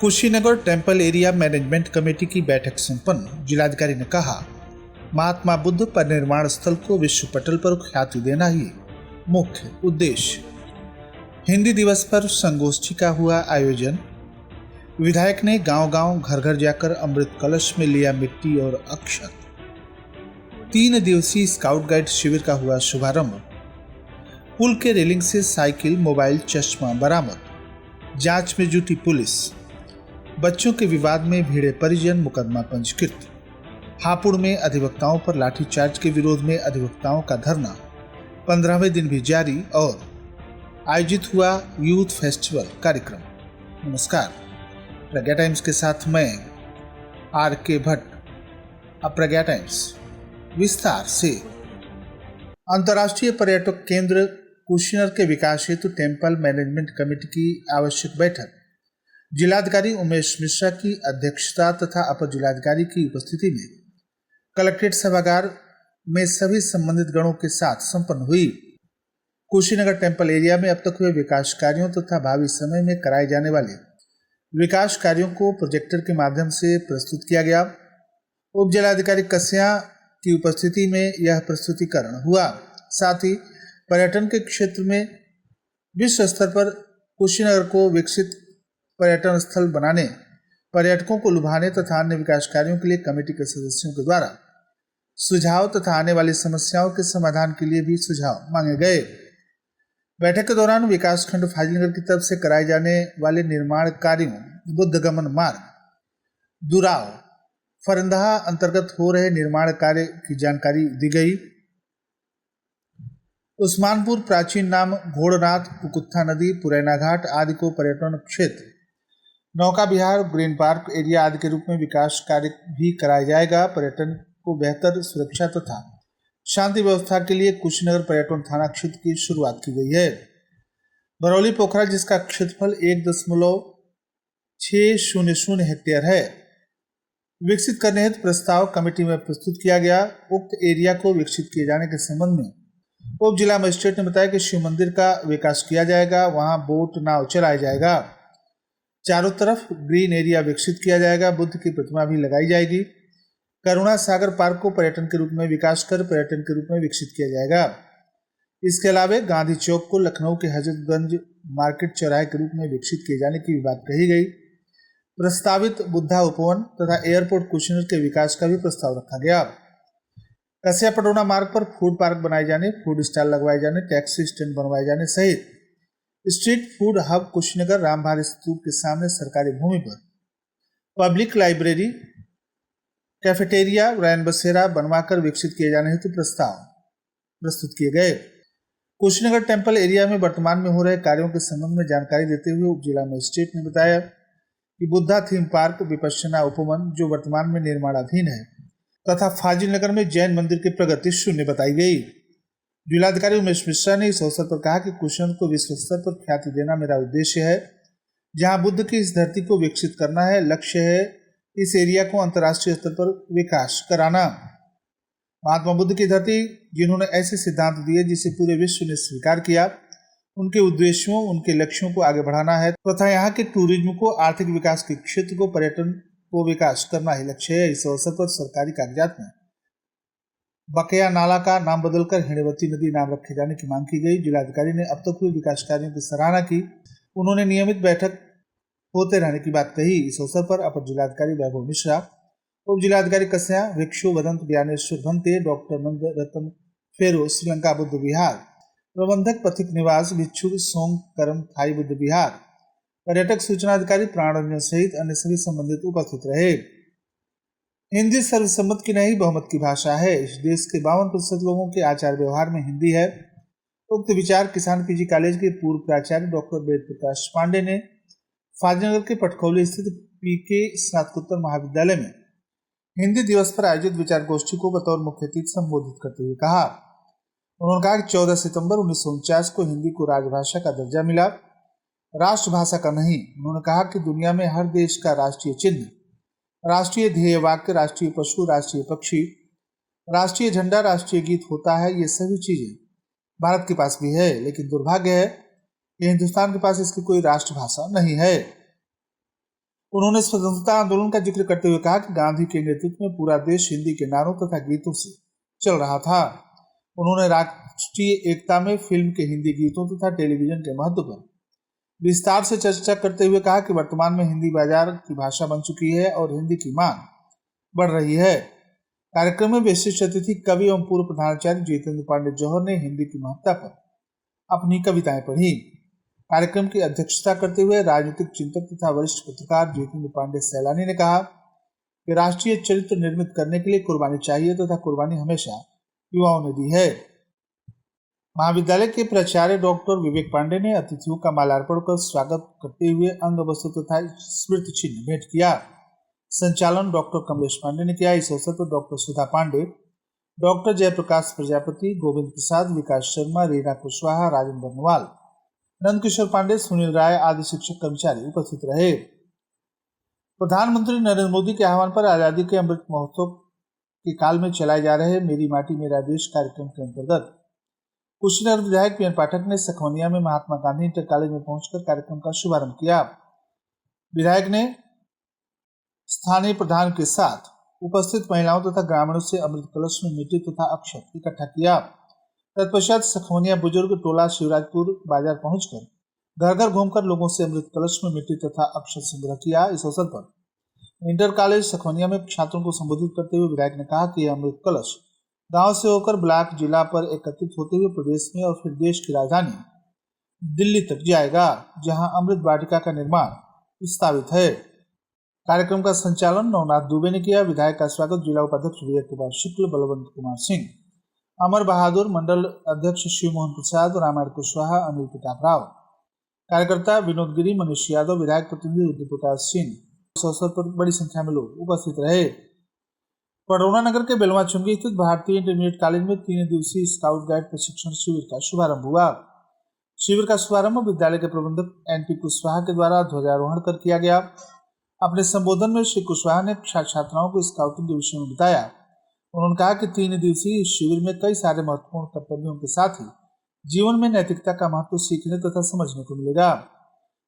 Kushinagar temple area management committee की बैठक संपन्न। जिलाधिकारी ने कहा, महात्मा बुद्ध परिनिर्वाण स्थल को विश्व पटल पर ख्याति देना ही मुख्य उद्देश्य। हिंदी दिवस पर संगोष्ठी का हुआ आयोजन। विधायक ने गांव-गांव घर-घर जाकर अमृत कलश में लिया मिट्टी और अक्षत। 3 दिवसीय स्काउट गाइड शिविर का हुआ शुभारंभ। पुल के रेलिंग से साइकिल, मोबाइल, चश्मा बरामद। जांच में जुटी पुलिस। बच्चों के विवाद में भिड़े परिजन, मुकदमा पंजीकृत। हापुड़ में अधिवक्ताओं पर लाठीचार्ज के विरोध में अधिवक्ताओं का धरना 15वें दिन भी जारी। और आयोजित हुआ यूथ फेस्टिवल कार्यक्रम। नमस्कार, प्रज्ञा टाइम्स के साथ मैं RK भट्ट। अब प्रज्ञा टाइम्स विस्तार से। अंतर्राष्ट्रीय पर्यटक केंद्र कुशीनगर के विकास हेतु टेम्पल मैनेजमेंट कमेटी की आवश्यक बैठक जिलाधिकारी उमेश मिश्रा की अध्यक्षता तथा अपर जिलाधिकारी की उपस्थिति में कलेक्ट्रेट सभागार में सभी संबंधित गणों के साथ संपन्न हुई। कुशीनगर टेम्पल एरिया में अब तक हुए विकास कार्यों तथा भावी समय में कराए जाने वाले विकास कार्यों को प्रोजेक्टर के माध्यम से प्रस्तुत किया गया। उप जिलाधिकारी कस्या की उपस्थिति में यह प्रस्तुतिकरण हुआ। साथ ही पर्यटन के क्षेत्र में विश्व स्तर पर कुशीनगर को विकसित पर्यटन स्थल बनाने, पर्यटकों को लुभाने तथा अन्य विकास कार्यों के लिए कमेटी के सदस्यों के द्वारा सुझाव तथा आने वाली समस्याओं के समाधान के लिए भी सुझाव मांगे गए। बैठक के दौरान विकास खंड फाजिलनगर की तरफ से कराए जाने वाले निर्माण कार्यों, बुद्ध गमन मार्ग, दुराव, फरंदहा अंतर्गत हो रहे निर्माण कार्य की जानकारी दी गई। उस्मानपुर प्राचीन नाम घोड़नाथ, कुकुत्था नदी, पुरैना घाट आदि को पर्यटन क्षेत्र, नौका विहार, ग्रीन पार्क एरिया आदि के रूप में विकास कार्य भी कराया जाएगा। पर्यटन को बेहतर सुरक्षा तथा शांति व्यवस्था के लिए कुशीनगर पर्यटन थाना क्षेत्र की शुरुआत की गई है। बरौली पोखरा, जिसका क्षेत्रफल 1.600 हेक्टेयर है, विकसित करने हेतु प्रस्ताव कमेटी में प्रस्तुत किया गया। उक्त एरिया को विकसित किए जाने के संबंध में उप जिला मजिस्ट्रेट ने बताया कि शिव मंदिर का विकास किया जाएगा, वहां बोट नाव चलाया जाएगा। चारों तरफ ग्रीन एरिया विकसित किया जाएगा। बुद्ध की प्रतिमा भी लगाई जाएगी। करुणा सागर पार्क को पर्यटन के रूप में विकास कर पर्यटन के रूप में विकसित किया जाएगा। इसके अलावा गांधी चौक को लखनऊ के हजरतगंज मार्केट चौराहे के रूप में विकसित किए जाने की भी बात कही गई। प्रस्तावित बुद्धा उपवन तथा एयरपोर्ट कुशीनगर के विकास का भी प्रस्ताव रखा गया। कस्या पटौना मार्ग पर फूड पार्क बनाए जाने, फूड स्टॉल लगवाए जाने, टैक्सी स्टैंड बनवाए जाने सहित स्ट्रीट फूड हब कुशीनगर रामभार स्तूप के सामने सरकारी भूमि पर पब्लिक लाइब्रेरी, कैफेटेरिया, रैन बसेरा बनवाकर विकसित किए जाने हेतु प्रस्ताव प्रस्तुत किए गए। कुशीनगर टेम्पल एरिया में वर्तमान में हो रहे कार्यों के संबंध में जानकारी देते हुए उप जिला मजिस्ट्रेट ने बताया कि बुद्धा थीम पार्क, विपश्यना उपवन जो वर्तमान में निर्माणाधीन है तथा फाजिलनगर में जैन मंदिर की प्रगति शून्य बताई गई। जिलाधिकारी उमेश मिश्रा ने इस अवसर पर कहा कि कुशीनगर को विश्व स्तर पर ख्याति देना मेरा उद्देश्य है। जहां बुद्ध की इस धरती को विकसित करना है, लक्ष्य है इस एरिया को अंतर्राष्ट्रीय स्तर पर विकास कराना। महात्मा बुद्ध की धरती, जिन्होंने ऐसे सिद्धांत दिए जिसे पूरे विश्व ने स्वीकार किया, उनके उद्देश्यों, उनके लक्ष्यों को आगे बढ़ाना है तथा यहाँ के टूरिज्म को, आर्थिक विकास के क्षेत्र को, पर्यटन को विकास करना ही लक्ष्य है। इस अवसर पर सरकारी कागजात में बकया नाला का नाम बदलकर हिणवती नदी नाम रखे जाने की मांग की गई। जिलाधिकारी ने अब तक हुए विकास कार्यों की सराहना की। उन्होंने नियमित बैठक होते रहने की बात कही। इस अवसर पर अपर जिलाधिकारी वैभव मिश्रा, उप जिलाधिकारी कस्या, भिक्षु वदंत ज्ञानेश्वर भंते, डॉक्टर नंद रतन फेरो, श्रीलंका बुद्ध विहार, प्रबंधक पथिक निवास, भिक्षु सोंग करम थाई बुद्ध विहार, पर्यटक सूचना अधिकारी प्राणरंजन सहित अन्य सभी संबंधित उपस्थित रहे। हिंदी सर्वसम्मत की नहीं, बहुमत की भाषा है। इस देश के 52% लोगों के आचार व्यवहार में हिंदी है। उक्त विचार किसान पीजी कॉलेज के पूर्व प्राचार्य डॉक्टर वेद प्रकाश पांडे ने फाजिलनगर के पटखौली स्थित PK स्नातकोत्तर महाविद्यालय में हिंदी दिवस पर आयोजित विचार गोष्ठी को बतौर मुख्य अतिथि संबोधित करते हुए कहा। उन्होंने कहा कि 14 सितंबर 1949 को हिंदी को राजभाषा का दर्जा मिला, राष्ट्रभाषा का नहीं। उन्होंने कहा कि दुनिया में हर देश का राष्ट्रीय चिन्ह, राष्ट्रीय ध्येय वाक्य, राष्ट्रीय पशु, राष्ट्रीय पक्षी, राष्ट्रीय झंडा, राष्ट्रीय गीत होता है। ये सभी चीजें भारत के पास भी है, लेकिन दुर्भाग्य है कि हिंदुस्तान के पास इसकी कोई राष्ट्रभाषा नहीं है। उन्होंने स्वतंत्रता आंदोलन का जिक्र करते हुए कहा कि गांधी के नेतृत्व में पूरा देश हिंदी के नारों तथा गीतों से चल रहा था। उन्होंने राष्ट्रीय एकता में फिल्म के हिंदी गीतों तथा टेलीविजन के महत्व पर विस्तार से चर्चा करते हुए कहा कि वर्तमान में हिंदी बाजार की भाषा बन चुकी है और हिंदी की मांग बढ़ रही है। कार्यक्रम में विशिष्ट अतिथि कवि एवं पूर्व प्रधानाचार्य जितेंद्र पांडे जौहर ने हिंदी की महत्ता पर अपनी कविताएं पढ़ी। कार्यक्रम की अध्यक्षता करते हुए राजनीतिक चिंतक तथा वरिष्ठ पत्रकार जितेंद्र पांडे सैलानी ने कहा कि राष्ट्रीय चरित्र निर्मित करने के लिए कुर्बानी चाहिए तथा कुर्बानी हमेशा युवाओं ने दी है। महाविद्यालय के प्राचार्य डॉक्टर विवेक पांडे ने अतिथियों का माल्यार्पण कर स्वागत करते हुए अंग वस्त्र तथा स्मृति चिन्ह भेंट किया। संचालन डॉक्टर कमलेश पांडे ने किया। इस अवसर पर डॉक्टर सुधा पांडे, डॉक्टर जयप्रकाश प्रजापति, गोविंद प्रसाद, विकास शर्मा, रीना कुशवाहा, राजेंद्र नवाल, नंदकिशोर पांडे, सुनील राय आदि शिक्षक कर्मचारी उपस्थित रहे। प्रधानमंत्री नरेंद्र मोदी के आह्वान पर आजादी के अमृत महोत्सव के काल में चलाए जा रहे मेरी माटी मेरा देश कार्यक्रम के अंतर्गत कुशीनगर विधायक पीएन पाठक ने सखवनिया में महात्मा गांधी इंटर कॉलेज में पहुंचकर कार्यक्रम का शुभारंभ किया। विधायक ने स्थानीय प्रधान के साथ उपस्थित महिलाओं तथा ग्रामीणों से अमृत कलश में मिट्टी तथा अक्षत इकट्ठा किया। तत्पश्चात सखवनिया बुजुर्ग टोला शिवराजपुर बाजार पहुंचकर घर घर घूमकर लोगों से अमृत कलश में मिट्टी तथा अक्षत संग्रह किया। इस अवसर पर इंटर कॉलेज सखवनिया में छात्रों को संबोधित करते हुए विधायक ने कहा कि यह अमृत कलश गांव से होकर ब्लॉक जिला पर एकत्रित होते हुए प्रदेश में और फिर देश की राजधानी दिल्ली तक जाएगा, जहां अमृत वाटिका का निर्माण प्रस्तावित है। कार्यक्रम का संचालन नवनाथ दुबे ने किया। विधायक का स्वागत जिला उपाध्यक्ष विजय कुमार शुक्ल, बलवंत कुमार सिंह, अमर बहादुर, मंडल अध्यक्ष शिव मोहन प्रसाद, रामायण कुशवाहा, अनिल प्रताप राव, कार्यकर्ता विनोद गिरी, मनीष यादव, विधायक प्रतिनिधि रुद्र प्रकाश सिंह। इस अवसर पर बड़ी संख्या में लोग उपस्थित रहे। पडरौना नगर के बेलवा चुंगी स्थित भारतीय इंटरमीडिएट कॉलेज में 3 दिवसीय स्काउट गाइड प्रशिक्षण शिविर का शुभारंभ हुआ। शिविर का शुभारंभ विद्यालय के प्रबंधक एनपी कुशवाहा के द्वारा ध्वजारोहण कर किया गया। अपने संबोधन में श्री कुशवाहा ने छात्राओं को स्काउटिंग के विषय में बताया। उन्होंने कहा कि 3 दिवसीय शिविर में कई सारे महत्वपूर्ण कर्तव्यों के साथ ही जीवन में नैतिकता का महत्व सीखने तथा समझने को मिलेगा।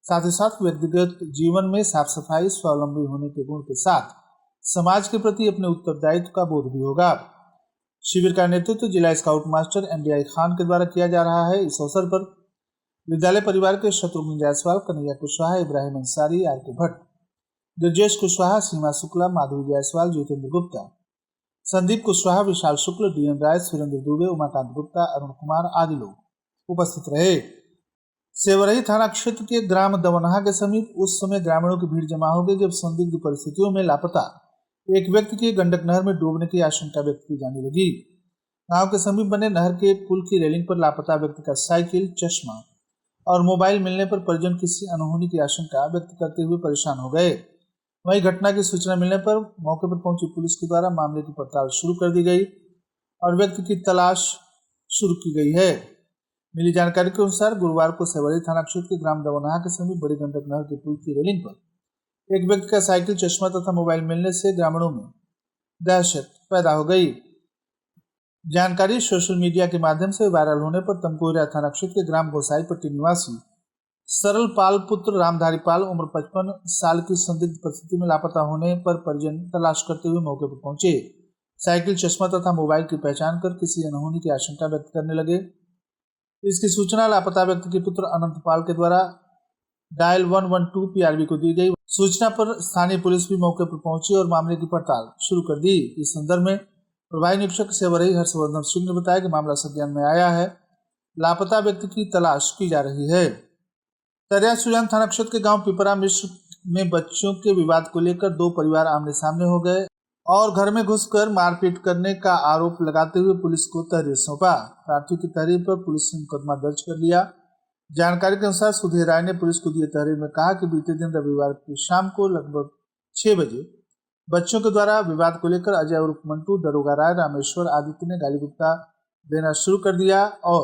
साथ ही साथ व्यक्तिगत जीवन में साफ सफाई, स्वावलंबी होने के गुण के साथ समाज के प्रति अपने उत्तरदायित्व का बोध भी होगा। शिविर का नेतृत्व जिला स्काउट मास्टर एमडीआई खान के द्वारा किया जा रहा है। इस अवसर पर विद्यालय परिवार के शत्रुघ्न जायसवाल, कन्हैया कुशवाहा, इब्राहिम अंसारी, आर के भट्ट, ब्रजेश कुशवाहा, सीमा शुक्ला, माधुरी जायसवाल, जितेंद्र गुप्ता, संदीप कुशवाहा, विशाल शुक्ल, डीएन राय, सुरेंद्र दुबे, उमाकांत गुप्ता, अरुण कुमार आदि लोग उपस्थित रहे। सेवरही थाना क्षेत्र के ग्राम दवनहा के समीप उस समय ग्रामीणों की भीड़ जमा हो गई जब संदिग्ध परिस्थितियों में लापता एक व्यक्ति की गंडक नहर में डूबने की आशंका व्यक्त की जाने लगी। गांव के समीप बने नहर के पुल की रेलिंग पर लापता व्यक्ति का साइकिल, चश्मा और मोबाइल मिलने पर परिजन किसी अनहोनी की आशंका व्यक्त करते हुए परेशान हो गए। वहीं घटना की सूचना मिलने पर मौके पर पहुंची पुलिस के द्वारा मामले की पड़ताल शुरू कर दी गई और व्यक्ति की तलाश शुरू की गई है। मिली जानकारी के अनुसार गुरुवार को सेवरी थाना क्षेत्र के ग्राम दवनहा के समीप बड़ी गंडक नहर के पुल की रेलिंग पर एक व्यक्ति का साइकिल, चश्मा तथा मोबाइल मिलने से ग्रामीणों में दहशत पैदा हो गई। जानकारी सोशल मीडिया के माध्यम से वायरल होने पर तमकुहिया थाना क्षेत्र के ग्राम गोसाईपट्टी निवासी सरल पाल पुत्र रामधारी पाल उम्र 55 साल की संदिग्ध परिस्थिति में लापता होने पर परिजन तलाश करते हुए मौके पर पहुंचे। साइकिल, चश्मा तथा मोबाइल की पहचान कर किसी अनहोनी की आशंका व्यक्त करने लगे। इसकी सूचना लापता व्यक्ति के पुत्र अनंत पाल के द्वारा डायल 112 पीआरबी को दी गई। सूचना पर स्थानीय पुलिस भी मौके पर पहुंची और मामले की पड़ताल शुरू कर दी। इस संदर्भ में प्रभारी निरीक्षक सेवरही हर्षवर्धन सिंह ने बताया कि मामला संज्ञान में आया है। लापता व्यक्ति की तलाश की जा रही है। तरिया सुजान थाना क्षेत्र के गांव पिपरा मिश्र में बच्चों के विवाद को लेकर 2 परिवार आमने सामने हो गए और घर में घुसकर मारपीट करने का आरोप लगाते हुए पुलिस को तहरीर सौंपा। प्रार्थी की तहरीर पर पुलिस ने मुकदमा दर्ज कर लिया। जानकारी के अनुसार सुधीर राय ने पुलिस को दिए तहरीर में कहा कि बीते दिन रविवार की शाम को लगभग 6 बजे बच्चों के द्वारा विवाद को लेकर अजय उर्फ मंटू, दरोगा राय, रामेश्वर आदित्य ने गाली गुप्ता देना शुरू कर दिया और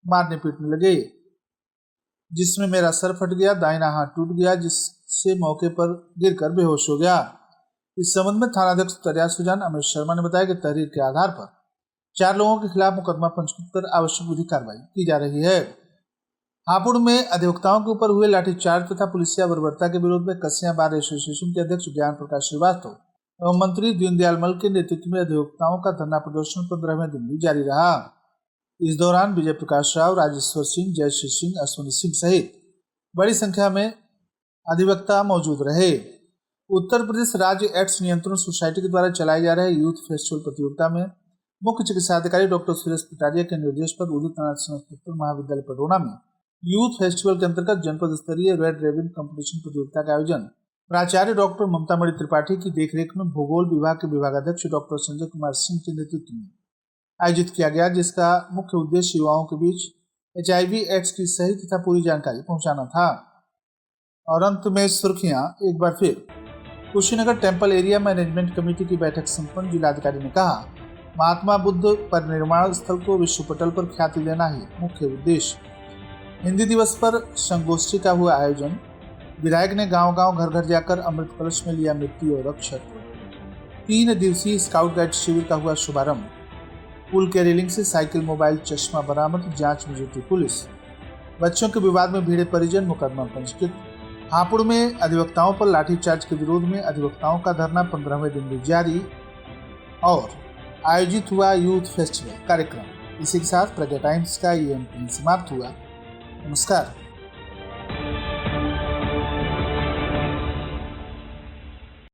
मारने पीटने लगे, जिसमें मेरा सर फट गया, दाहिना हाथ टूट गया, जिससे मौके पर गिरकर बेहोश हो गया। इस संबंध में थानाध्यक्ष तरिया सुजान अमित शर्मा ने बताया कि तहरीर के आधार पर 4 लोगों के खिलाफ मुकदमा पंजीकृत कर आवश्यक विधिक कार्रवाई की जा रही है। हापुड़ में अधिवक्ताओं के ऊपर हुए लाठीचार्ज तथा पुलिसिया बर्बरता के विरोध में कस्या बार एसोसिएशन के अध्यक्ष ज्ञान प्रकाश श्रीवास्तव एवं मंत्री दीनदयाल मल के नेतृत्व में अधिवक्ताओं का धरना प्रदर्शन 15वें दिन भी जारी रहा। इस दौरान विजय प्रकाश राव, राजेश्वर सिंह, जयश्री सिंह, अश्विनी सिंह सहित बड़ी संख्या में अधिवक्ता मौजूद रहे। उत्तर प्रदेश राज्य एड्स नियंत्रण सोसाइटी के द्वारा चलाए जा रहे यूथ फेस्टिवल प्रतियोगिता में मुख्य चिकित्सा अधिकारी डॉक्टर सुरेश पिटारिया के निर्देश पर उदित नारायण स्नातकोत्तर महाविद्यालय पडरौना में यूथ फेस्टिवल के अंतर्गत जनपद स्तरीय रेड रेबिन कंपटीशन प्रतियोगिता का आयोजन प्राचार्य डॉक्टर ममता मणि त्रिपाठी की देखरेख में भूगोल विभाग के विभागाध्यक्ष डॉक्टर संजय कुमार सिंह के नेतृत्व में आयोजित किया गया, जिसका मुख्य उद्देश्य युवाओं के बीच HIV एड्स की सही तथा पूरी जानकारी पहुंचाना था। और अंत में सुर्खियां एक बार फिर। Kushinagar temple area management committee की बैठक संपन्न। जिलाधिकारी ने कहा, महात्मा बुद्ध परिनिर्वाण स्थल को विश्व पटल पर ख्याति देना ही मुख्य उद्देश्य। हिंदी दिवस पर संगोष्ठी का हुआ आयोजन। विधायक ने गांव-गांव, घर-घर जाकर अमृत कलश में लिया मिट्टी और अक्षत। 3 दिवसीय स्काउट गाइड शिविर का हुआ शुभारंभ। पुल के रेलिंग से साइकिल, मोबाइल, चश्मा बरामद, जांच में जुटी पुलिस। बच्चों के विवाद में भिड़े परिजन, मुकदमा पंजीकृत। हापुड़ में अधिवक्ताओं पर लाठीचार्ज के विरोध में अधिवक्ताओं का धरना 15वें दिन भी जारी। और आयोजित हुआ यूथ फेस्टिवल कार्यक्रम। इसी के साथ प्रज्ञा टाइम्स का ये अंक समाप्त हुआ। नमस्कार।